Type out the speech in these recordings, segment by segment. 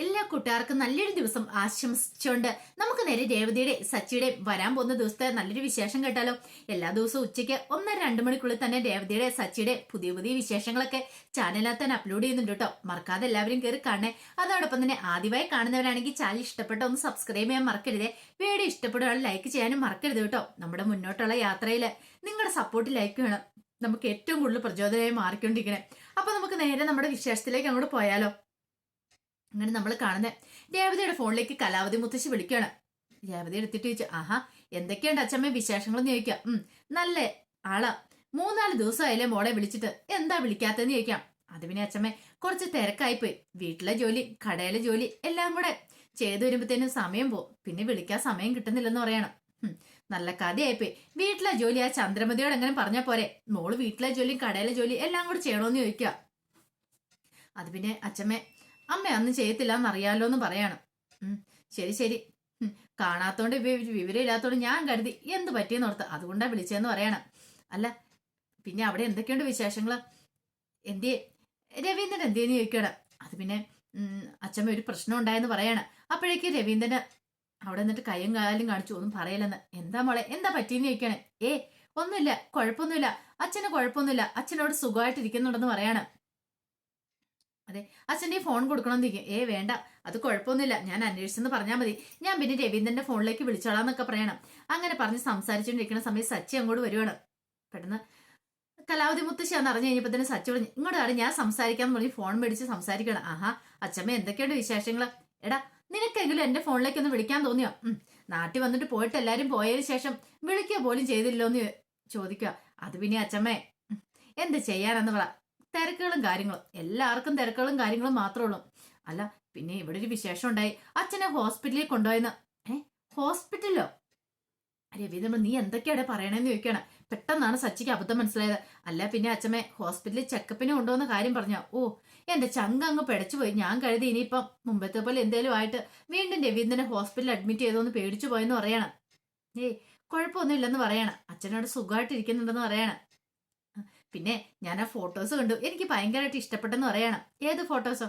എല്ലാ കൂട്ടുകാർക്കും നല്ലൊരു ദിവസം ആശംസിച്ചുകൊണ്ട് നമുക്ക് നേരെ രേവതിയുടെ സച്ചിയുടെ വരാൻ പോകുന്ന ദിവസത്തെ നല്ലൊരു വിശേഷം കേട്ടാലോ. എല്ലാ ദിവസവും ഉച്ചയ്ക്ക് 1-2 മണിക്കുള്ളിൽ തന്നെ രേവതിയുടെ സച്ചിയുടെ പുതിയ പുതിയ വിശേഷങ്ങളൊക്കെ ചാനലിനകത്ത് തന്നെ അപ്ലോഡ് ചെയ്യുന്നുണ്ട് കേട്ടോ. മറക്കാതെ എല്ലാവരും കയറി കാണണേ. അതോടൊപ്പം തന്നെ ആദ്യമായി കാണുന്നവരാണെങ്കിൽ ചാനൽ ഇഷ്ടപ്പെട്ട ഒന്ന് സബ്സ്ക്രൈബ് ചെയ്യാൻ മറക്കരുതേ. വീഡിയോ ഇഷ്ടപ്പെടുകയാണ് ലൈക്ക് ചെയ്യാനും മറക്കരുത് കേട്ടോ. നമ്മുടെ മുന്നോട്ടുള്ള യാത്രയിൽ നിങ്ങളുടെ സപ്പോർട്ട് ലൈക്ക് വേണം, നമുക്ക് ഏറ്റവും കൂടുതൽ പ്രചോദനമായി മാറിക്കൊണ്ടിരിക്കണേ. അപ്പൊ നമുക്ക് നേരെ നമ്മുടെ വിശേഷത്തിലേക്ക് അങ്ങോട്ട് പോയാലോ. അങ്ങനെ നമ്മൾ കാണുന്നത് രേവതിയുടെ ഫോണിലേക്ക് കലാവതി മുത്തശ്ശി വിളിക്കുകയാണ്. രേവതി എടുത്തിട്ട് ചോദിച്ചു, ആഹാ എന്തൊക്കെയുണ്ട് അച്ഛമ്മ വിശേഷങ്ങളെന്ന് ചോദിക്കാം. നല്ല ആളാ, 3-4 ദിവസമായില്ലേ മോളെ വിളിച്ചിട്ട്, എന്താ വിളിക്കാത്തെന്ന് ചോദിക്കാം. അത് പിന്നെ അച്ഛമ്മ കുറച്ച് തിരക്കായിപ്പോയി, വീട്ടിലെ ജോലി കടയിലെ ജോലി എല്ലാം കൂടെ ചെയ്തു വരുമ്പോഴത്തേനും സമയം പോകും, പിന്നെ വിളിക്കാൻ സമയം കിട്ടുന്നില്ലെന്ന് പറയണം. നല്ല കഥയായിപ്പോയി. വീട്ടിലെ ജോലി ആ ചന്ദ്രമതിയോട് എങ്ങനെ പറഞ്ഞാ പോരെ, മോള് വീട്ടിലെ ജോലി കടയിലെ ജോലി എല്ലാം കൂടെ ചെയ്യണോന്ന് ചോദിക്കുക. അത് പിന്നെ അച്ഛമ്മ അമ്മ അന്ന് ചെയ്യത്തില്ല എന്നറിയാലോ എന്ന് പറയാണ്. ശരി ശരി, കാണാത്തോണ്ട് വിവരം ഇല്ലാത്തോണ്ട് ഞാൻ കരുതി എന്ത് പറ്റിയെന്ന് ഓർത്ത്, അതുകൊണ്ടാ വിളിച്ചതെന്ന് പറയണം. അല്ല പിന്നെ അവിടെ എന്തൊക്കെയുണ്ട് വിശേഷങ്ങള്, എന്തിയെ രവീന്ദ്രൻ എന്തിയെന്ന് ചോദിക്കണം. അത് പിന്നെ അച്ഛമ്മ ഒരു പ്രശ്നം ഉണ്ടായെന്ന് പറയാണ്. അപ്പോഴേക്ക് രവീന്ദ്രന് അവിടെ നിന്നിട്ട് കയ്യും കാലും കാണിച്ചു, ഒന്നും പറയലെന്ന്. എന്താ മോളെ എന്താ പറ്റിയെന്ന് ചോദിക്കണേ. ഒന്നുമില്ല, കുഴപ്പമൊന്നുമില്ല, അച്ഛന് കുഴപ്പമൊന്നുമില്ല, അച്ഛനോട് സുഖമായിട്ടിരിക്കുന്നുണ്ടെന്ന് പറയാണ്. അതെ, അച്ഛൻ്റെ ഫോൺ കൊടുക്കണമെന്ന് ഇരിക്കും. വേണ്ട, അത് കുഴപ്പമൊന്നുമില്ല, ഞാൻ അന്വേഷിച്ചെന്ന് പറഞ്ഞാൽ മതി, ഞാൻ പിന്നെ രവീന്ദ്രന്റെ ഫോണിലേക്ക് വിളിച്ചോളാന്നൊക്കെ പറയണം. അങ്ങനെ പറഞ്ഞ് സംസാരിച്ചുകൊണ്ടിരിക്കുന്ന സമയത്ത് സച്ചി അങ്ങോട്ട് വരുവാണ്. പെട്ടെന്ന് കലാവതി മുത്തശ്ശിയാന്ന് അറിഞ്ഞു കഴിഞ്ഞപ്പോ തന്നെ സച്ചി പറഞ്ഞു, ഇങ്ങോട്ടാണ് ഞാൻ സംസാരിക്കാന്ന് പറഞ്ഞ് ഫോൺ മേടിച്ച് സംസാരിക്കണം. ആഹാ അച്ഛമ്മ എന്തൊക്കെയുണ്ട് വിശേഷങ്ങള്. എടാ നിനക്കെങ്കിലും എന്റെ ഫോണിലേക്ക് ഒന്ന് വിളിക്കാൻ തോന്നിയോ? നാട്ടിൽ വന്നിട്ട് പോയിട്ട് എല്ലാരും പോയതിനു ശേഷം വിളിക്കുക പോലും ചെയ്തില്ലോന്ന് ചോദിക്കുക. അത് പിന്നെ അച്ഛമ്മേ എന്ത് ചെയ്യാനെന്ന് പറ, തിരക്കുകളും കാര്യങ്ങളും, എല്ലാവർക്കും തിരക്കുകളും കാര്യങ്ങളും മാത്രമേ ഉള്ളൂ. അല്ല പിന്നെ ഇവിടെ ഒരു വിശേഷം ഉണ്ടായി, അച്ഛനെ ഹോസ്പിറ്റലിൽ കൊണ്ടുപോയെന്ന്. ഹോസ്പിറ്റലോ? രവീന്ദ്രൻ നീ എന്തൊക്കെയാണ് പറയണേന്ന് ചോദിക്കുകയാണ്. പെട്ടെന്നാണ് സച്ചിക്ക് അബദ്ധം മനസ്സിലായത്. അല്ല പിന്നെ അച്ഛമ്മേ ഹോസ്പിറ്റലിൽ ചെക്കപ്പിന് കൊണ്ടുപോകുന്ന കാര്യം പറഞ്ഞോ? എന്റെ ചങ്ക അങ്ങ് പിടച്ചു പോയി. ഞാൻ കരുതി ഇനിയിപ്പം മുമ്പത്തെ പോലെ എന്തേലും ആയിട്ട് വീണ്ടും രവീന്ദ്രനെ ഹോസ്പിറ്റലിൽ അഡ്മിറ്റ് ചെയ്തോന്ന് പേടിച്ചു പോയെന്ന് പറയണം. കുഴപ്പമൊന്നും ഇല്ലെന്ന് പറയണം. അച്ഛനോട് സുഖമായിട്ടിരിക്കുന്നുണ്ടെന്ന് പറയണം. പിന്നെ ഞാൻ ആ ഫോട്ടോസ് കണ്ടു, എനിക്ക് ഭയങ്കരമായിട്ട് ഇഷ്ടപ്പെട്ടെന്ന് പറയണം. ഏത് ഫോട്ടോസോ?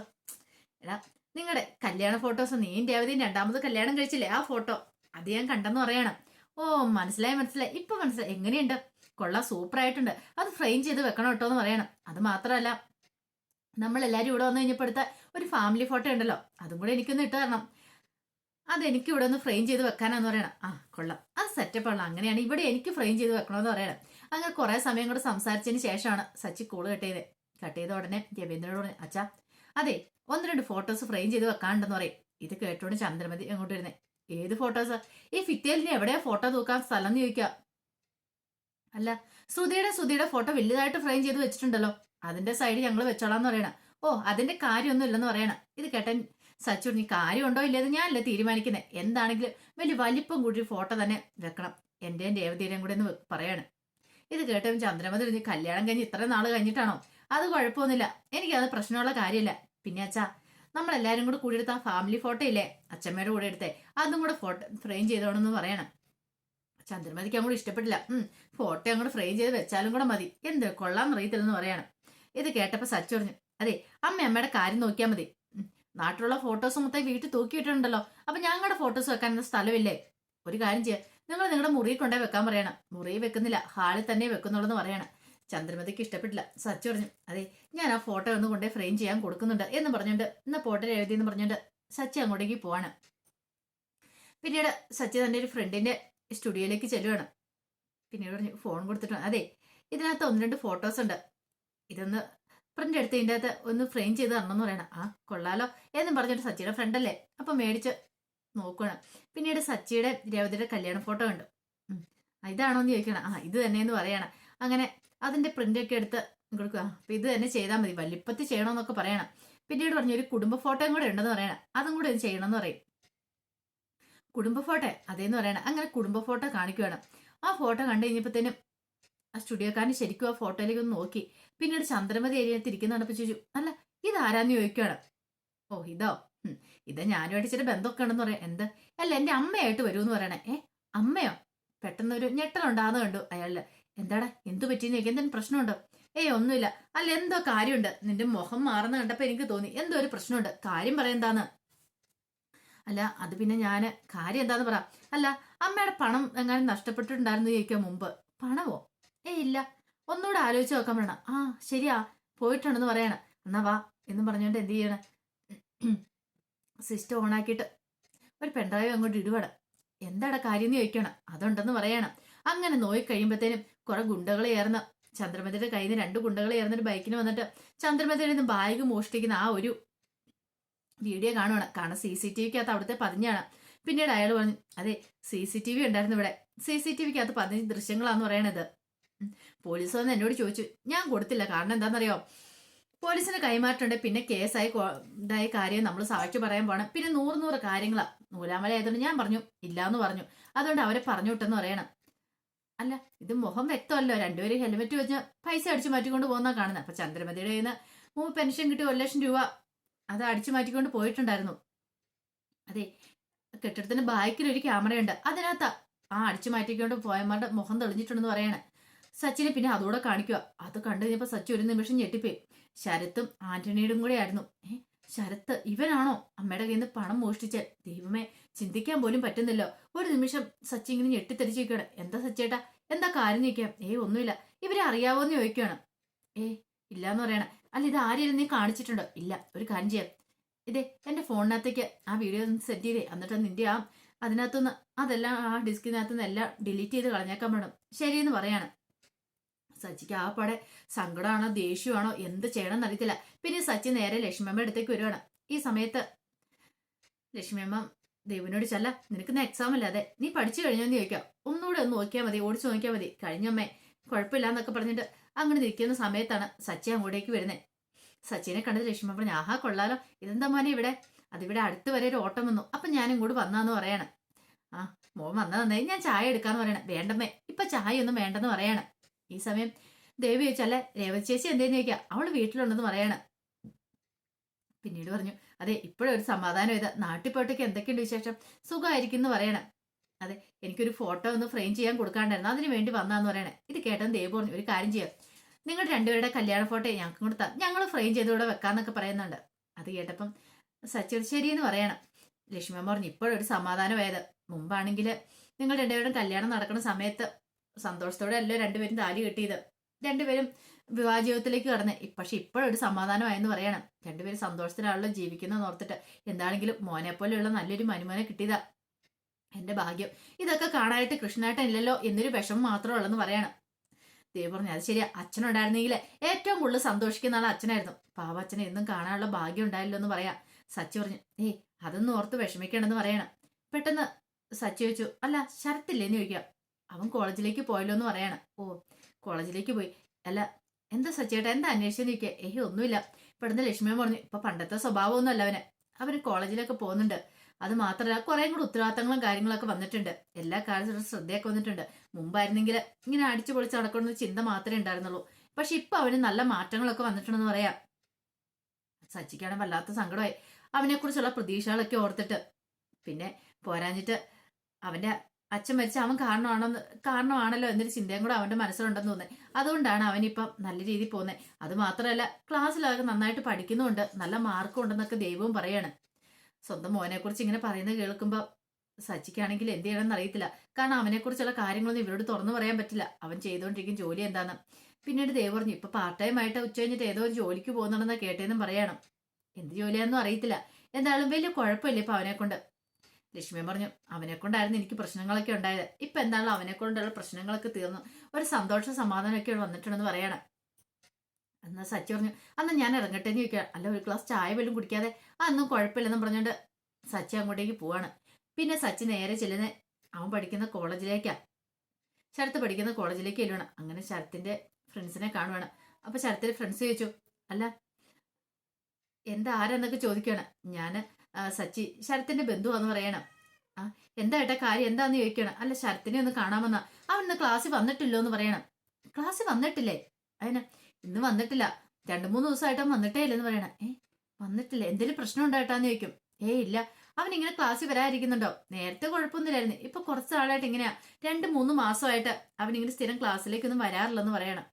എടാ നിങ്ങളുടെ കല്യാണ ഫോട്ടോസ്, നീയും രേവതിയും 2ാമത് കല്യാണം കഴിച്ചില്ലേ ആ ഫോട്ടോ, അത് ഞാൻ കണ്ടെന്ന് പറയണം. മനസ്സിലായി, ഇപ്പൊ മനസ്സിലായി, എങ്ങനെയുണ്ട്? കൊള്ളാം, സൂപ്പർ ആയിട്ടുണ്ട്, അത് ഫ്രെയിം ചെയ്ത് വെക്കണം കേട്ടോ എന്ന് പറയണം. അത് മാത്രമല്ല നമ്മളെല്ലാരും ഇവിടെ വന്നു കഴിഞ്ഞപ്പോൾ എടുത്ത ഒരു ഫാമിലി ഫോട്ടോ ഉണ്ടല്ലോ, അതും കൂടെ എനിക്കൊന്ന് ഇട്ട് തരണം, അതെനിക്ക് ഇവിടെ ഒന്ന് ഫ്രെയിം ചെയ്ത് വെക്കാനാന്ന് പറയണം. കൊള്ളാം, അത് സെറ്റപ്പ് ആണ്, അങ്ങനെയാണ് ഇവിടെ എനിക്ക് ഫ്രെയിം ചെയ്ത് വെക്കണമെന്ന് പറയണം. അങ്ങനെ കുറെ സമയം കൂടെ സംസാരിച്ചതിന് ശേഷമാണ് സച്ചി കോള് കട്ട് ചെയ്ത ഉടനെ രവീന്ദ്രനോട് പറഞ്ഞു, അച്ഛാ അതെ 1-2 ഫോട്ടോസ് ഫ്രെയിം ചെയ്ത് വെക്കാനുണ്ടെന്ന് പറയും. ഇത് കേട്ടോണ്ട് ചന്ദ്രമതി എങ്ങോട്ട് വരുന്നേ. ഏത് ഫോട്ടോസ്? ഈ ഫിറ്റേലിന് എവിടെയാ ഫോട്ടോ തൂക്കാൻ സ്ഥലം എന്ന് ചോദിക്കുക. അല്ല സുധിയുടെ ഫോട്ടോ വലുതായിട്ട് ഫ്രെയിം ചെയ്ത് വെച്ചിട്ടുണ്ടല്ലോ, അതിന്റെ സൈഡിൽ ഞങ്ങൾ വെച്ചോളാന്ന് പറയണം. അതിന്റെ കാര്യമൊന്നും ഇല്ലെന്ന് പറയണം. ഇത് കേട്ടൻ സച്ചു, നീ കാര്യമുണ്ടോ ഇല്ലത് ഞാനല്ലേ തീരുമാനിക്കുന്നത്, എന്താണെങ്കിലും വലിയ വലിപ്പം കൂടി ഫോട്ടോ തന്നെ വെക്കണം, എന്റെയും രേവതിയുടെയും കൂടെ എന്ന് പറയാണ്. ഇത് കേട്ടവൻ ചന്ദ്രമതി, നീ കല്യാണം കഴിഞ്ഞ് ഇത്ര നാള് കഴിഞ്ഞിട്ടാണോ? അത് കുഴപ്പമൊന്നുമില്ല, എനിക്കത് പ്രശ്നമുള്ള കാര്യമില്ല. പിന്നെ അച്ഛാ നമ്മളെല്ലാരും കൂടെ കൂടി എടുത്ത ഫാമിലി ഫോട്ടോ ഇല്ലേ അച്ഛമ്മയുടെ കൂടെ എടുത്തേ, അതും കൂടെ ഫോട്ടോ ഫ്രെയിം ചെയ്തോണെന്ന് പറയണം. ചന്ദ്രമതിക്ക് അങ്ങോട്ട് ഇഷ്ടപ്പെട്ടില്ല. ഫോട്ടോ അങ്ങോട്ട് ഫ്രെയിം ചെയ്ത് വെച്ചാലും കൂടെ മതി, എന്ത് കൊള്ളാന്ന് അറിയത്തില്ലെന്ന് പറയണം. ഇത് കേട്ടപ്പോ സച്ചു പറഞ്ഞു, അതെ അമ്മയുടെ കാര്യം നോക്കിയാൽ മതി, നാട്ടിലുള്ള ഫോട്ടോസ് മൊത്തം വീട്ടിൽ തൂക്കിയിട്ടുണ്ടല്ലോ, അപ്പൊ ഞങ്ങളുടെ ഫോട്ടോസ് വെക്കാൻ സ്ഥലമില്ലേ? ഒരു കാര്യം ചെയ്യാം, നിങ്ങൾ നിങ്ങളുടെ മുറിയിൽ കൊണ്ടേ വെക്കാൻ പറയണം. മുറിയിൽ വെക്കുന്നില്ല, ഹാളിൽ തന്നെ വെക്കുന്നുള്ളൂ എന്ന് പറയണം. ചന്ദ്രമതിക്ക് ഇഷ്ടപ്പെട്ടില്ല. സച്ചു പറഞ്ഞു, അതെ ഞാൻ ആ ഫോട്ടോ ഒന്ന് കൊണ്ടേ ഫ്രെയിം ചെയ്യാൻ കൊടുക്കുന്നുണ്ട് എന്ന് പറഞ്ഞുകൊണ്ട് എന്നാ ഫോട്ടോ എഴുതിയെന്ന് പറഞ്ഞുകൊണ്ട് സച്ചി അങ്ങോട്ടേക്ക് പോവാണ്. പിന്നീട് സച്ചി തന്റെ ഒരു ഫ്രണ്ടിന്റെ സ്റ്റുഡിയോയിലേക്ക് ചെല്ലുവാണ്. പിന്നീട് പറഞ്ഞു, ഫോൺ കൊടുത്തിട്ട്, അതെ ഇതിനകത്ത് 1-2 ഫോട്ടോസ് ഉണ്ട്, ഇതൊന്ന് പ്രിന്റ് എടുത്ത് ഇതിൻ്റെ അകത്ത് ഒന്ന് ഫ്രെയിം ചെയ്ത് തരണമെന്ന് പറയണം. കൊള്ളാലോ എന്നും പറഞ്ഞിട്ട് സച്ചിയുടെ ഫ്രണ്ടല്ലേ, അപ്പൊ മേടിച്ച് നോക്കണം. പിന്നീട് സച്ചിയുടെ രേവതിയുടെ കല്യാണ ഫോട്ടോ ഉണ്ട്. ഇതാണോന്ന് ചോദിക്കണം. ഇത് തന്നെയെന്ന് പറയണം. അങ്ങനെ അതിന്റെ പ്രിന്റ് ഒക്കെ എടുത്ത് കൊടുക്കുക. അപ്പൊ ഇത് തന്നെ ചെയ്താൽ മതി, വലിപ്പത്തിൽ ചെയ്യണമെന്നൊക്കെ പറയണം. പിന്നീട് പറഞ്ഞു, ഒരു കുടുംബ ഫോട്ടോയും കൂടെ ഉണ്ടെന്ന് പറയണം, അതും കൂടെ ഇത് ചെയ്യണമെന്ന് പറയും. കുടുംബ ഫോട്ടോ അതേന്ന് പറയണം. അങ്ങനെ കുടുംബ ഫോട്ടോ കാണിക്കുകയാണ്. ആ ഫോട്ടോ കണ്ടു കഴിഞ്ഞപ്പോഴത്തേനും ആ സ്റ്റുഡിയോക്കാരൻ ശരിക്കും ആ ഫോട്ടോയിലേക്ക് ഒന്ന് നോക്കി. പിന്നീട് ചന്ദ്രമതി ഏരിയത്ത് ഇരിക്കുന്നുണ്ടപ്പോ ചോദിച്ചു, അല്ല ഇതാരാന്ന് ചോദിക്കുകയാണ്. ഇതോ? ഇത് ഞാനുമായിട്ട് ചില ബന്ധമൊക്കെ ഉണ്ടെന്ന് പറയാം. എന്ത്? അല്ല എന്റെ അമ്മയായിട്ട് വരുമെന്ന് പറയണേ. അമ്മയോ? പെട്ടെന്നൊരു ഞെട്ടലുണ്ടാകുന്ന കണ്ടു അയാളില്. എന്താടാ എന്തു പറ്റിയെന്ന് ചോദിക്കാൻ, എന്തെങ്കിലും പ്രശ്നമുണ്ടോ? ഒന്നുമില്ല. അല്ല എന്തോ കാര്യമുണ്ട്, നിന്റെ മുഖം മാറുന്ന കണ്ടപ്പോ എനിക്ക് തോന്നി എന്തോ ഒരു പ്രശ്നമുണ്ട്, കാര്യം പറയെന്താന്ന്. അല്ല അത് പിന്നെ ഞാന് കാര്യം എന്താന്ന് പറ. അല്ല അമ്മയുടെ പണം എങ്ങാനും നഷ്ടപ്പെട്ടിട്ടുണ്ടായിരുന്നു ചോദിക്കാൻ മുമ്പ്. പണമോ? ഇല്ല. ഒന്നുകൂടെ ആലോചിച്ച് നോക്കാൻ പറയണം. ആ ശരിയാ പോയിട്ടുണ്ടെന്ന് പറയണം. എന്നാ വാ എന്നും പറഞ്ഞോണ്ട് എന്ത് ചെയ്യണം, സിസ്റ്റം ഓണാക്കിയിട്ട് ഒരു പെൺഡ്രൈവ് അങ്ങോട്ട് ഇടുവാണ്. എന്താടാ കാര്യം എന്ന് ചോദിക്കണം. അതുണ്ടെന്ന് പറയണം. അങ്ങനെ നോയി കഴിയുമ്പോഴത്തേനും കുറെ ഗുണ്ടകൾ ചേർന്ന് ചന്ദ്രമതിയുടെ കയ്യിൽ നിന്ന് 2 ഗുണ്ടകൾ ചേർന്നിട്ട് ബൈക്കിന് വന്നിട്ട് ചന്ദ്രമതിയുടെ നിന്ന് ബാഗ് മോഷ്ടിക്കുന്ന ആ ഒരു വീഡിയോ കാണുവാണ്. കാരണം CCTVക്കകത്ത് അവിടുത്തെ പതിഞ്ഞാണ്. പിന്നീട് അയാൾ പറഞ്ഞു അതെ CCTV ഉണ്ടായിരുന്നു ഇവിടെ, CCTVക്കകത്ത് പതിഞ്ഞ ദൃശ്യങ്ങളാന്ന് പറയണത്. പോലീസ് വന്ന് എന്നോട് ചോദിച്ചു, ഞാൻ കൊടുത്തില്ല. കാരണം എന്താണെന്നറിയോ, പോലീസിന് കൈമാറ്റമുണ്ട്, പിന്നെ കേസായി ഇതായ കാര്യം നമ്മൾ സാക്ഷി പറയാൻ പോകണം, പിന്നെ 100 കാര്യങ്ങളാ. നൂലാമല ആയതുകൊണ്ട് ഞാൻ പറഞ്ഞു ഇല്ലാന്ന് പറഞ്ഞു. അതുകൊണ്ട് അവരെ പറഞ്ഞു വിട്ടെന്ന് പറയണം. അല്ല ഇത് മുഖം വ്യക്തമല്ലോ, രണ്ടുപേരും ഹെൽമെറ്റ് വെച്ച് പൈസ അടിച്ചു മാറ്റിക്കൊണ്ട് പോകുന്ന കാണുന്നത്. അപ്പൊ ചന്ദ്രമതിയുടെ കയ്യിൽ നിന്ന് പെൻഷൻ കിട്ടി 1,00,000 രൂപ അത് അടിച്ചു മാറ്റിക്കൊണ്ട് പോയിട്ടുണ്ടായിരുന്നു. അതെ കെട്ടിടത്തിന് ബാക്കിൽ ഒരു ക്യാമറയുണ്ട്, അതിനകത്ത് ആ അടിച്ചു മാറ്റിക്കൊണ്ട് പോയമാരുടെ മുഖം തെളിഞ്ഞിട്ടുണ്ടെന്ന് പറയണേ. സച്ചിനെ പിന്നെ അതോടെ കാണിക്കുക. അത് കണ്ടു കഴിഞ്ഞപ്പോ സച്ചി ഒരു നിമിഷം ഞെട്ടിപ്പോയി. ശരത്തും ആന്റണിയുടെയും കൂടെ ആയിരുന്നു. ശരത്ത് ഇവനാണോ അമ്മയുടെ കയ്യിൽ നിന്ന് പണം മോഷ്ടിച്ച്? ദൈവമേ, ചിന്തിക്കാൻ പോലും പറ്റുന്നില്ലോ. ഒരു നിമിഷം സച്ചി ഇങ്ങനെ ഞെട്ടിത്തെറിച്ചിരിക്കുകയാണ്. എന്താ സച്ചേട്ടാ, എന്താ കാര്യം ചോദിക്കാം. ഒന്നുമില്ല. ഇവരെ അറിയാവോന്ന് ചോദിക്കുകയാണ്. ഇല്ലാന്ന് പറയണേ. അല്ല ഇത് ആരെയും നീ കാണിച്ചിട്ടുണ്ടോ? ഇല്ല. ഒരു കാര്യം ചെയ്യാം, ഇതേ എന്റെ ഫോണിനകത്തേക്ക് ആ വീഡിയോ ഒന്ന് സെറ്റ് ചെയ്തേ, എന്നിട്ട് നിന്റെ അതിനകത്തുനിന്ന് അതെല്ലാം ആ ഡിസ്കിനകത്തുനിന്ന് എല്ലാം ഡിലീറ്റ് ചെയ്ത് കളഞ്ഞേക്കാൻ വേണം. ശരിയെന്ന് പറയാണ്. സച്ചിക്ക് ആ പടെ സങ്കടമാണോ ദേഷ്യമാണോ എന്ത് ചെയ്യണം എന്നറിയത്തില്ല. പിന്നെ സച്ചി നേരെ ലക്ഷ്മിയമ്മ അടുത്തേക്ക് വരുവാണ്. ഈ സമയത്ത് ലക്ഷ്മിയമ്മ ദേവിനോട് ചെല്ല, നിനക്ക് എക്സാം അല്ലാതെ നീ പഠിച്ചു കഴിഞ്ഞോന്ന് ചോദിക്കാം. ഒന്നുകൂടെ ഒന്ന് നോക്കിയാൽ മതി, ഓടിച്ചു നോക്കിയാൽ മതി, കഴിഞ്ഞമ്മേ കുഴപ്പമില്ല എന്നൊക്കെ പറഞ്ഞിട്ട് അങ്ങനെ നിൽക്കുന്ന സമയത്താണ് സച്ചി അങ്ങോട്ടേക്ക് വരുന്നത്. സച്ചിനെ കണ്ടത് ലക്ഷ്മി പറഞ്ഞു, ആഹാ കൊള്ളാലോ, ഇതെന്താ മോനെ ഇവിടെ? അതിവിടെ അടുത്ത് വരെ ഒരു ഓട്ടം വന്നു, അപ്പൊ ഞാൻ ഇങ്ങോട്ട് വന്നാന്ന് പറയണം. ആ മോൻ വന്നാ നന്നായി, ഞാൻ ചായ എടുക്കാന്ന് പറയണം. വേണ്ടമ്മേ ഇപ്പൊ ചായ ഒന്നും വേണ്ടെന്ന് പറയാണ്. ഈ സമയം ദേവി ചോദിച്ചല്ലേ രേവതി ചേച്ചി എന്തേന്ന് ചോദിക്കാം. അവള് വീട്ടിലുണ്ടെന്ന് പറയാണ്. പിന്നീട് പറഞ്ഞു, അതെ ഇപ്പോഴൊരു സമാധാനം ഇത്, നാട്ടിൽ പോയിട്ടൊക്കെ എന്തൊക്കെയുണ്ട് വിശേഷം? സുഖമായിരിക്കും എന്ന് പറയണം. അതെ എനിക്കൊരു ഫോട്ടോ ഒന്ന് ഫ്രെയിം ചെയ്യാൻ കൊടുക്കാണ്ടായിരുന്നു, അതിന് വേണ്ടി വന്നാന്ന് പറയണേ. ഇത് കേട്ടെന്ന് ദേവ് പറഞ്ഞു, ഒരു കാര്യം ചെയ്യാം, നിങ്ങൾ രണ്ടുപേരുടെ കല്യാണ ഫോട്ടോ ഞങ്ങൾക്ക് കൊടുത്താൽ ഞങ്ങൾ ഫ്രെയിം ചെയ്തൂടെ വെക്കാന്നൊക്കെ പറയുന്നുണ്ട്. അത് കേട്ടപ്പം സച്ചിൻ ശരിയെന്ന് പറയണം. ലക്ഷ്മി പറഞ്ഞു, ഇപ്പോഴൊരു സമാധാനമായത്. മുമ്പാണെങ്കിൽ നിങ്ങൾ രണ്ടുപേരും കല്യാണം നടക്കുന്ന സമയത്ത് സന്തോഷത്തോടെ അല്ലോ രണ്ടുപേരും താലി കെട്ടിയത്, രണ്ടുപേരും വിവാഹ ജീവിതത്തിലേക്ക് കടന്ന്. പക്ഷെ ഇപ്പോഴൊരു സമാധാനമായെന്ന് പറയണം. രണ്ടുപേരും സന്തോഷത്തിലാണല്ലോ ജീവിക്കുന്നതെന്ന് ഓർത്തിട്ട്. എന്താണെങ്കിലും മോനെ പോലെയുള്ള നല്ലൊരു മനുമോനെ കിട്ടിയതാ എന്റെ ഭാഗ്യം. ഇതൊക്കെ കാണാനായിട്ട് കൃഷ്ണേട്ടൻ ഇല്ലല്ലോ എന്നൊരു വിഷമം മാത്രമേ ഉള്ളെന്ന് പറയണം. ദേവ് പറഞ്ഞു, അത് ശരിയാ, അച്ഛനുണ്ടായിരുന്നെങ്കിൽ ഏറ്റവും കൂടുതൽ സന്തോഷിക്കുന്ന ആൾ അച്ഛനായിരുന്നു. പാവ അച്ഛനെ എന്നും കാണാനുള്ള ഭാഗ്യം ഉണ്ടായില്ലോ എന്ന് പറയാം. സച്ചി പറഞ്ഞു, അതൊന്നും ഓർത്ത് വിഷമിക്കണമെന്ന് പറയണം. പെട്ടെന്ന് സച്ചി ചോദിച്ചു, അല്ല ശരത്തില്ലേന്ന് ചോദിക്കാം. അവൻ കോളേജിലേക്ക് പോയല്ലോ എന്ന് പറയണം. കോളേജിലേക്ക് പോയി. അല്ല എന്താ സച്ചിയേട്ടാ എന്താ അന്വേഷിച്ചെന്ന് ചോദിക്കുക. ഒന്നുമില്ല. പെട്ടെന്ന് ലക്ഷ്മിയും പറഞ്ഞു, ഇപ്പൊ പണ്ടത്തെ സ്വഭാവമൊന്നും അല്ല അവന് കോളേജിലൊക്കെ പോകുന്നുണ്ട്. അത് മാത്രമല്ല കുറെ കൂടെ ഉത്തരവാദിത്തങ്ങളും കാര്യങ്ങളൊക്കെ വന്നിട്ടുണ്ട്. എല്ലാ കാര്യത്തിലും ശ്രദ്ധയൊക്കെ വന്നിട്ടുണ്ട്. മുമ്പായിരുന്നെങ്കിൽ ഇങ്ങനെ അടിച്ചു പൊളിച്ച് നടക്കണമെന്ന ചിന്ത മാത്രമേ ഉണ്ടായിരുന്നുള്ളൂ. പക്ഷെ ഇപ്പൊ അവന് നല്ല മാറ്റങ്ങളൊക്കെ വന്നിട്ടുണ്ടെന്ന് പറയാം. സച്ചിക്കാണ് വല്ലാത്ത സങ്കടമായി അവനെക്കുറിച്ചുള്ള പ്രതീക്ഷകളൊക്കെ ഓർത്തിട്ട്. പിന്നെ പോരാഞ്ഞിട്ട് അവന്റെ അച്ഛൻ മരിച്ച അവൻ കാരണമാണല്ലോ എന്നൊരു ചിന്തയും കൂടെ അവന്റെ മനസ്സിലുണ്ടെന്ന് തോന്നുന്നത്. അതുകൊണ്ടാണ് അവനിപ്പം നല്ല രീതിയിൽ പോകുന്നത്. അത് മാത്രമല്ല ക്ലാസ്സിലൊക്കെ നന്നായിട്ട് പഠിക്കുന്നുണ്ട്, നല്ല മാർക്കും ഉണ്ടെന്നൊക്കെ ദൈവവും പറയാണ്. സ്വന്തം മോനെക്കുറിച്ച് ഇങ്ങനെ പറയുന്നത് കേൾക്കുമ്പോൾ സച്ചിക്കാണെങ്കിൽ എന്ത് ചെയ്യണമെന്ന് അറിയത്തില്ല. കാരണം അവനെക്കുറിച്ചുള്ള കാര്യങ്ങളൊന്നും ഇവരോട് തുറന്നു പറയാൻ പറ്റില്ല. അവൻ ചെയ്തുകൊണ്ടിരിക്കും ജോലി എന്താന്ന്. പിന്നീട് ദേവ് പറഞ്ഞു, ഇപ്പൊ പാർട്ട് ടൈം ആയിട്ട് ഉച്ച കഴിഞ്ഞിട്ട് ഏതോ ഒരു ജോലിക്ക് പോകുന്നുണ്ടെന്ന് കേട്ടേന്നും പറയണം. എന്ത് ജോലിയാണെന്നും അറിയത്തില്ല. എന്തായാലും വലിയ കുഴപ്പമില്ല ഇപ്പൊ അവനെ കൊണ്ട്. ലക്ഷ്മി പറഞ്ഞു, അവനെ കൊണ്ടായിരുന്നു എനിക്ക് പ്രശ്നങ്ങളൊക്കെ ഉണ്ടായത്. ഇപ്പൊ എന്താണല്ലോ അവനെ കൊണ്ടുള്ള പ്രശ്നങ്ങളൊക്കെ തീർന്നു, ഒരു സന്തോഷ സമാധാനമൊക്കെ വന്നിട്ടുണ്ടെന്ന് പറയണം. എന്നാ സച്ചി പറഞ്ഞു, അന്ന് ഞാൻ ഇറങ്ങട്ടെന്ന് ചോദിക്കുക. അല്ല ഒരു ഗ്ലാസ് ചായ വല്ലതും കുടിക്കാതെ? അതൊന്നും കുഴപ്പമില്ലെന്നും പറഞ്ഞുകൊണ്ട് സച്ചി അങ്ങോട്ടേക്ക് പോവാണ്. പിന്നെ സച്ചി നേരെ ചെല്ലുന്ന അവൻ പഠിക്കുന്ന കോളേജിലേക്കാ. ശരത്ത് പഠിക്കുന്ന കോളേജിലേക്ക് ചെല്ലുവാണ്. അങ്ങനെ ശരത്തിന്റെ ഫ്രണ്ട്സിനെ കാണുവാണ്. അപ്പൊ ശരത്തിന്റെ ഫ്രണ്ട്സ് ചോദിച്ചു, അല്ല എന്താ ആരാന്നൊക്കെ ചോദിക്കുകയാണ്. ഞാന് സച്ചി ശരത്തിന്റെ ബന്ധുവാന്ന് പറയണം. എന്താ ഏട്ടാ കാര്യം എന്താന്ന് ചോദിക്കണം. അല്ല ശരത്തിനെ ഒന്ന് കാണാമെന്നാ. അവൻ ഇന്ന് ക്ലാസ്സിൽ വന്നിട്ടില്ലോ എന്ന് പറയണം. ക്ലാസ്സിൽ വന്നിട്ടില്ലേ? അതിന് ഇന്ന് വന്നിട്ടില്ല, 2-3 ദിവസമായിട്ട് അവൻ വന്നിട്ടേ ഇല്ലെന്ന് പറയണം. വന്നിട്ടില്ല, എന്തെങ്കിലും പ്രശ്നം ഉണ്ടായിട്ടാന്ന് ചോദിക്കും. ഇല്ല, അവൻ ഇങ്ങനെ ക്ലാസ്സിൽ വരാതിരിക്കുന്നുണ്ടോ? നേരത്തെ കുഴപ്പമൊന്നുമില്ലായിരുന്നു, ഇപ്പൊ കുറച്ച് ആളായിട്ട് ഇങ്ങനെയാ, 2-3 മാസമായിട്ട് അവൻ ഇങ്ങനെ സ്ഥിരം ക്ലാസ്സിലേക്കൊന്നും വരാറില്ലെന്ന് പറയണം.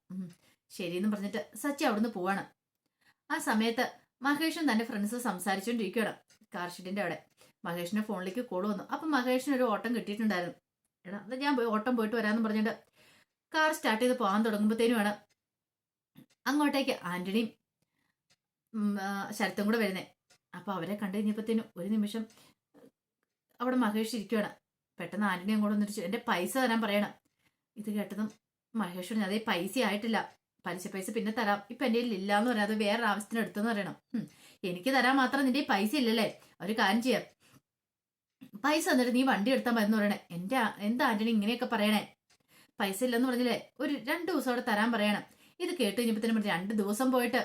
ശരിയെന്ന് പറഞ്ഞിട്ട് സച്ചി അവിടുന്ന് പോവാണ്. ആ സമയത്ത് മഹേഷും തന്റെ ഫ്രണ്ട്സ് സംസാരിച്ചുകൊണ്ടിരിക്കുകയാണ് കാർഷിഡിന്റെ അവിടെ. മഹേഷിന്റെ ഫോണിലേക്ക് കോൾ വന്നു. അപ്പൊ മഹേഷിന് ഒരു ഓട്ടം കിട്ടിയിട്ടുണ്ടായിരുന്നു. എടാ എന്നാ ഞാൻ പോയി ഓട്ടം പോയിട്ട് വരാമെന്ന് പറഞ്ഞിട്ട് കാർ സ്റ്റാർട്ട് ചെയ്ത് പോകാൻ തുടങ്ങുമ്പോഴത്തേനുമാണ് അങ്ങോട്ടേക്ക് ആന്റണിയും ശരത്തും കൂടെ വരുന്നേ. അപ്പൊ അവരെ കണ്ടു കഴിഞ്ഞപ്പോഴത്തേനും ഒരു നിമിഷം അവിടെ മഹേഷ് ഇരിക്കുവാണ്. പെട്ടെന്ന് ആന്റണി അങ്ങോട്ട് വന്നിട്ട് എന്റെ പൈസ തരാൻ പറയണം. ഇത് കേട്ടതും മഹേഷ് പറഞ്ഞു അതേ പൈസ ആയിട്ടില്ല, പലിശ പിന്നെ തരാം, ഇപ്പൊ എന്റെ കയ്യിൽ ഇല്ലാന്ന് പറയാം, അത് വേറെ ആവശ്യത്തിന് എടുത്തെന്ന് പറയണം. എനിക്ക് തരാൻ മാത്രം നിന്റെ പൈസ ഇല്ലല്ലേ, ഒരു കാര്യം ചെയ്യാം, പൈസ തന്നിട്ട് നീ വണ്ടി എടുത്താൽ മതി എന്ന് പറയണേ. എന്താ ആന്റണി ഇങ്ങനെയൊക്കെ പറയണേ, പൈസ ഇല്ലെന്ന് പറഞ്ഞില്ലേ, ഒരു 2 ദിവസം അവിടെ തരാൻ പറയണം. ഇത് കേട്ട് കഴിഞ്ഞപ്പോഴത്തേനും 2 ദിവസം പോയിട്ട്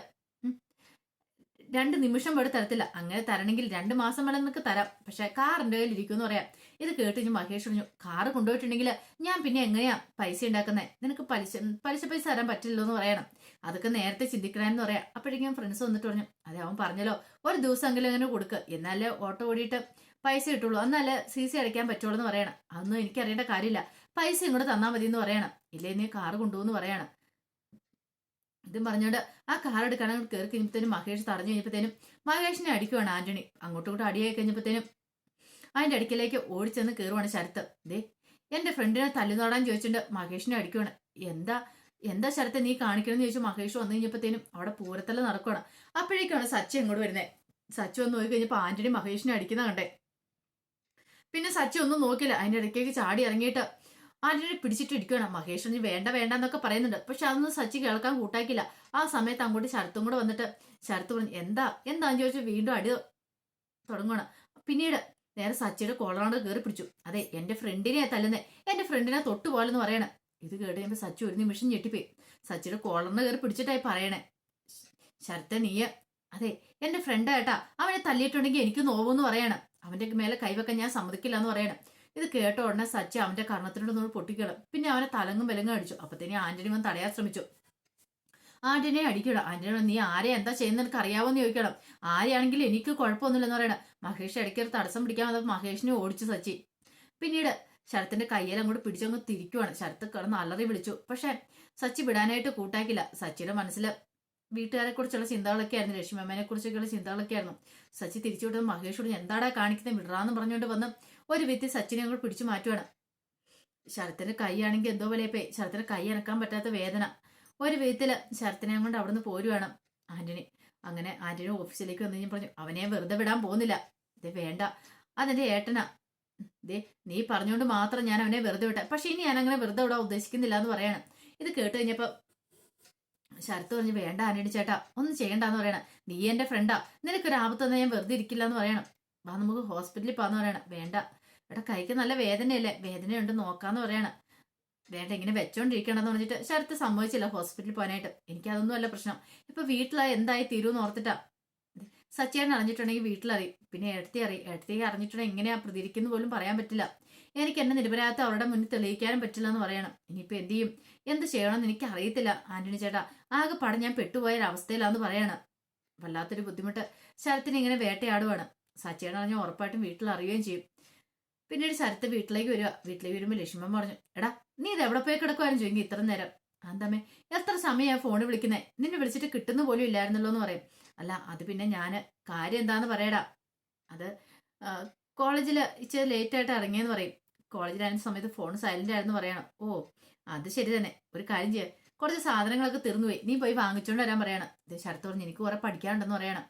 2 നിമിഷം പോയിട്ട് തരത്തില്ല, അങ്ങനെ തരണമെങ്കിൽ 2 മാസം വേണം നിനക്ക് തരാം, പക്ഷെ കാർ എന്റെ കയ്യിൽ ഇരിക്കുമെന്ന് പറയാം. ഇത് കേട്ട് കഴിഞ്ഞ് മഹേഷ് പറഞ്ഞു കാറ് കൊണ്ടുപോയിട്ടുണ്ടെങ്കിൽ ഞാൻ പിന്നെ എങ്ങനെയാ പൈസ ഉണ്ടാക്കുന്നത്, നിനക്ക് പലിശ തരാൻ പറ്റില്ലല്ലോ എന്ന് പറയണം. അതൊക്കെ നേരത്തെ ചിന്തിക്കണമെന്ന് പറയാം. അപ്പോഴേക്കും ഫ്രണ്ട്സ് വന്നിട്ട് പറഞ്ഞു അതെ അവൻ പറഞ്ഞല്ലോ ഒരു ദിവസമെങ്കിലും അങ്ങനെ കൊടുക്കുക, എന്നാലേ ഓട്ടോ ഓടിയിട്ട് പൈസ കിട്ടുള്ളൂ, എന്നാലേ CC അടയ്ക്കാൻ പറ്റുള്ളൂ എന്ന് പറയണം. അതൊന്നും എനിക്കറിയേണ്ട കാര്യമില്ല, പൈസ ഇങ്ങോട്ട് തന്നാൽ മതി എന്ന് പറയണം. ഇല്ലേ നീ കാറ് കൊണ്ടുപോകുന്നു പറയണം. ഇതും പറഞ്ഞോണ്ട് ആ കാർ എടുക്കാനും കയറി കഴിഞ്ഞപ്പോഴത്തേനും മഹേഷ് തടഞ്ഞു കഴിഞ്ഞപ്പോഴത്തേനും മഹേഷിനെ അടിക്കുവാണ് ആന്റണി. അങ്ങോട്ടും ഇങ്ങോട്ടും അടിയായി കഴിഞ്ഞപ്പോഴത്തേനും അതിന്റെ അടുക്കലേക്ക് ഓടിച്ചെന്ന് കയറുവാണ് ശരത്ത്. ദേ എന്റെ ഫ്രണ്ടിനെ തല്ലുനോടാൻ ചോദിച്ചിട്ട് മഹേഷിനെ അടിക്കുവാണ്. എന്താ എന്താ ശരത്തെ നീ കാണിക്കണമെന്ന് ചോദിച്ചു മഹേഷ് വന്നു കഴിഞ്ഞപ്പോഴത്തേനും അവിടെ പൂരത്തല്ല നടക്കുവാണ്. അപ്പോഴേക്കാണ് സച്ചി ഇങ്ങോട്ട് വരുന്നത്. സച്ചി വന്ന് നോക്കി കഴിഞ്ഞപ്പോൾ ആന്റണി മഹേഷിനെ അടിക്കുന്ന കണ്ടേ. പിന്നെ സച്ചി ഒന്നും നോക്കില്ല, അതിന്റെ ഇടയ്ക്കേക്ക് ചാടി ഇറങ്ങിയിട്ട് ആന്റണി പിടിച്ചിട്ട് ഇരിക്കുകയാണ്. മഹേഷ് നീ വേണ്ട വേണ്ട എന്നൊക്കെ പറയുന്നുണ്ട്, പക്ഷെ അതൊന്നും സച്ചി കേൾക്കാൻ കൂട്ടാക്കില്ല. ആ സമയത്ത് അങ്ങോട്ട് ശരത്തും കൂടെ വന്നിട്ട് ശരത്ത് പറഞ്ഞു എന്താന്ന് ചോദിച്ചു വീണ്ടും അടി തുടങ്ങുകയാണ്. പിന്നീട് നേരെ സച്ചിയുടെ കോളറാണ്ട് കയറി പിടിച്ചു. അതെ എന്റെ ഫ്രണ്ടിനെ തല്ലുന്നേ, എന്റെ ഫ്രണ്ടിനെ തൊട്ടു പോലെന്ന് പറയണേ. ഇത് കേട്ട് കഴിയുമ്പോൾ സച്ചി ഒരു നിമിഷം ഞെട്ടിപ്പോയി. സച്ചിയുടെ കോളറിന് കയറി പിടിച്ചിട്ടായി പറയണേ ശരത്തെ നീയ അതെ എന്റെ ഫ്രണ്ടായിട്ടാ, അവനെ തല്ലിയിട്ടുണ്ടെങ്കിൽ എനിക്ക് നോവെന്ന് പറയണം, അവന്റെ മേലെ കൈവെക്കാൻ ഞാൻ സമ്മതിക്കില്ല എന്ന് പറയണം. ഇത് കേട്ട ഉടനെ സച്ചി അവന്റെ കർണത്തിനോട് പൊട്ടിക്കണം. പിന്നെ അവനെ തലങ്ങും വിലങ്ങും അടിച്ചു. അപ്പത്തേനെ ആന്റണി വന്ന് തടയാൻ ശ്രമിച്ചു. ആന്റണിയെ അടിക്കണം. ആന്റണി നീ ആരെ എന്താ ചെയ്യുന്നത് എനിക്ക് അറിയാവോന്ന് ചോദിക്കണം. ആരെയാണെങ്കിലും എനിക്ക് കുഴപ്പമൊന്നുമില്ലെന്ന് പറയണം. മഹേഷ് ഇടയ്ക്ക് ഒരു തടസ്സം പിടിക്കാൻ വന്നപ്പോൾ മഹേഷിനെ ഓടിച്ചു സച്ചി. പിന്നീട് ശരത്തിന്റെ കയ്യിൽ അങ്ങോട്ട് പിടിച്ചങ്ങ് തിരിക്കുവാണ്. ശരത്ത് കിടന്ന് അലറി വിളിച്ചു. പക്ഷെ സച്ചി വിടാനായിട്ട് കൂട്ടാക്കില്ല. സച്ചിയുടെ മനസ്സിൽ വീട്ടുകാരെ കുറിച്ചുള്ള ചിന്തകളൊക്കെ ആയിരുന്നു, ലക്ഷ്മിയമ്മനെ കുറിച്ചൊക്കെയുള്ള ചിന്തകളൊക്കെ ആയിരുന്നു. സച്ചി തിരിച്ചു വിട്ടത് മഹേഷോട് എന്താടാ കാണിക്കുന്നത് വിടറാന്ന് പറഞ്ഞുകൊണ്ട് വന്ന് ഒരു വ്യക്തി സച്ചിനെ അങ്ങോട്ട് പിടിച്ചു മാറ്റുവാണ്. ശരത്തിന്റെ കൈയാണെങ്കിൽ എന്തോ പോലെ ശരത്തിന് കൈ അനക്കാൻ പറ്റാത്ത വേദന. ഒരു വിധത്തില് ശരത്തിനെ കൊണ്ട് അവിടുന്ന് പോരുവാണ് ആന്റണി. അങ്ങനെ ആന്റണി ഓഫീസിലേക്ക് വന്നു കഴിഞ്ഞ് പറഞ്ഞു അവനെ വെറുതെ വിടാൻ പോകുന്നില്ല. ഇതേ വേണ്ട, അതെന്റെ ഏട്ടനാ, ദേ നീ പറഞ്ഞുകൊണ്ട് മാത്രം ഞാൻ അവനെ വെറുതെ വിട്ടെ, പക്ഷെ ഇനി ഞാൻ അങ്ങനെ വെറുതെ വിടാൻ ഉദ്ദേശിക്കുന്നില്ല എന്ന് പറയണം. ഇത് കേട്ട് കഴിഞ്ഞപ്പോ ശരത്ത് പറഞ്ഞു വേണ്ട ആന്റണി ചേട്ടാ ഒന്നും ചെയ്യണ്ടെന്ന് പറയണം. നീ എന്റെ ഫ്രണ്ടാ, നിനക്കൊരു ആപത്തൊന്നും ഞാൻ വെറുതെ ഇരിക്കില്ല എന്ന് പറയണം. വാ നമുക്ക് ഹോസ്പിറ്റലിൽ പോകാന്ന് പറയണം. വേണ്ട എടാ കൈക്ക് നല്ല വേദനയല്ലേ, വേദനയുണ്ട് നോക്കാന്ന് പറയണം. വേണ്ട ഇങ്ങനെ വെച്ചോണ്ടിരിക്കണമെന്ന് പറഞ്ഞിട്ട് ശരത്ത് സമ്മതിച്ചില്ല ഹോസ്പിറ്റലിൽ പോകാനായിട്ട്. എനിക്കതൊന്നും അല്ല പ്രശ്നം, ഇപ്പൊ വീട്ടിലായി എന്തായി തീരുമെന്ന് ഓർത്തിട്ടാ. സച്ചിയേട്ടൻ അറിഞ്ഞിട്ടുണ്ടെങ്കിൽ വീട്ടിലറിയും, പിന്നെ എടുത്തി അറിഞ്ഞിട്ടുണ്ടെങ്കിൽ എങ്ങനെയാ പ്രതികരിക്കുന്നു പോലും പറയാൻ പറ്റില്ല. എനിക്ക് എന്നെ നിരപരാധത്തെ അവരുടെ മുന്നിൽ തെളിയിക്കാനും പറ്റില്ല എന്ന് പറയണം. ഇനിയിപ്പോ എന്ത് ചെയ്യും, എന്ത് ചെയ്യണമെന്ന് എനിക്ക് അറിയത്തില്ല ആന്റണി ചേട്ടാ, ആകെ പടം ഞാൻ പെട്ടുപോയ അവസ്ഥയിലാന്ന് പറയണം. വല്ലാത്തൊരു ബുദ്ധിമുട്ട്. ശരത്തിന് ഇങ്ങനെ വേട്ടയാടുവാണ്. സച്ചിയേട്ടൻ അറിഞ്ഞാൽ ഉറപ്പായിട്ടും വീട്ടിൽ അറിയുകയും ചെയ്യും. പിന്നീട് ശരത്ത് വീട്ടിലേക്ക് വരുമ്പോൾ ലക്ഷ്മൺ പറഞ്ഞു എടാ നീ ഇത് എവിടെ പോയി കിടക്കുവാനും ചോദിക്കും ഇത്ര നേരം. അന്തമ്മേ എത്ര സമയമാ ഫോണ് വിളിക്കുന്നേ, നിന്നെ വിളിച്ചിട്ട് കിട്ടുന്ന പോലും ഇല്ലായിരുന്നല്ലോ എന്ന് പറയും. അല്ല അത് പിന്നെ ഞാന് കാര്യം എന്താന്ന് പറയടാ, അത് കോളേജിൽ ഇച്ചിരി ലേറ്റ് ആയിട്ട് ഇറങ്ങിയെന്ന് പറയും. കോളേജിലായിരുന്ന സമയത്ത് ഫോൺ സൈലന്റ് ആയിരുന്നു പറയണം. ഓ അത് ശരി തന്നെ, ഒരു കാര്യം ചെയ്യാം, കുറച്ച് സാധനങ്ങളൊക്കെ തീർന്നുപോയി, നീ പോയി വാങ്ങിച്ചോണ്ട് വരാൻ പറയണം. ഇത് ശരത്ത് പറഞ്ഞു എനിക്ക് കുറെ പഠിക്കാനുണ്ടെന്ന് പറയണം.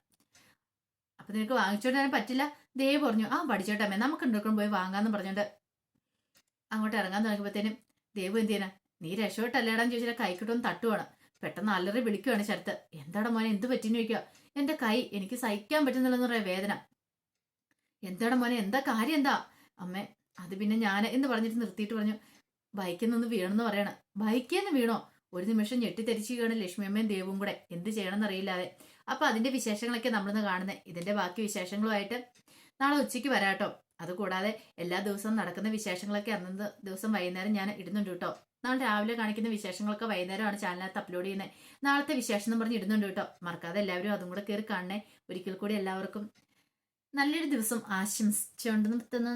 അപ്പൊ നിനക്ക് വാങ്ങിച്ചോണ്ട് വരാൻ പറ്റില്ല, ദേവ് പറഞ്ഞു ആ പഠിച്ചോട്ടമ്മേ നമുക്ക് ഉണ്ടാക്കണം പോയി വാങ്ങാന്ന് പറഞ്ഞോണ്ട് അങ്ങോട്ട് ഇറങ്ങാൻ തുടങ്ങിയപ്പോഴത്തേനും ദേവ് എന്ത് ചെയ്യാനാ, നീ രക്ഷപ്പെട്ടല്ലേടാന്ന് ചോദിച്ചാൽ കൈക്കിട്ടൊന്ന് തട്ടുവാണ്. പെട്ടെന്ന് അലറി വിളിക്കുവാണ് ശരത്ത്. എന്താടാ മോനെ എന്ത് പറ്റിന്ന് ചോദിക്കുക. എന്റെ കൈ എനിക്ക് സഹിക്കാൻ പറ്റുന്നില്ലെന്ന് പറയാ വേദന. എന്താടാ മോനെ എന്താ കാര്യം എന്താ. അമ്മേ അത് പിന്നെ ഞാൻ എന്ന് പറഞ്ഞിട്ട് നിർത്തിയിട്ട് പറഞ്ഞു ബൈക്കിൽ നിന്ന് വീണെന്ന് പറയണം. ബൈക്കിൽ നിന്ന് വീണോ? ഒരു നിമിഷം ഞെട്ടിത്തെരിച്ചുകയാണ് ലക്ഷ്മിയമ്മയും ദേവും കൂടെ, എന്ത് ചെയ്യണമെന്ന് അറിയില്ലാതെ. അപ്പൊ അതിന്റെ വിശേഷങ്ങളൊക്കെ നമ്മളിന്ന് കാണുന്നത്. ഇതിന്റെ ബാക്കി വിശേഷങ്ങളുമായിട്ട് നാളെ ഉച്ചയ്ക്ക് വരാട്ടോ. അതുകൂടാതെ എല്ലാ ദിവസവും നടക്കുന്ന വിശേഷങ്ങളൊക്കെ അന്നത്തെ ദിവസം വൈകുന്നേരം ഞാൻ ഇടുന്നുണ്ട് കേട്ടോ. നാളെ രാവിലെ കാണിക്കുന്ന വിശേഷങ്ങളൊക്കെ വൈകുന്നേരമാണ് ചാനലിനകത്ത് അപ്ലോഡ് ചെയ്യുന്നത്. നാളത്തെ വിശേഷം എന്ന് പറഞ്ഞ് ഇടുന്നുണ്ട് കേട്ടോ. മറക്കാതെ എല്ലാവരും അതും കൂടെ കയറി കാണണേ. ഒരിക്കൽ കൂടി എല്ലാവർക്കും നല്ലൊരു ദിവസം ആശംസിച്ചുകൊണ്ട് നിർത്തുന്നു.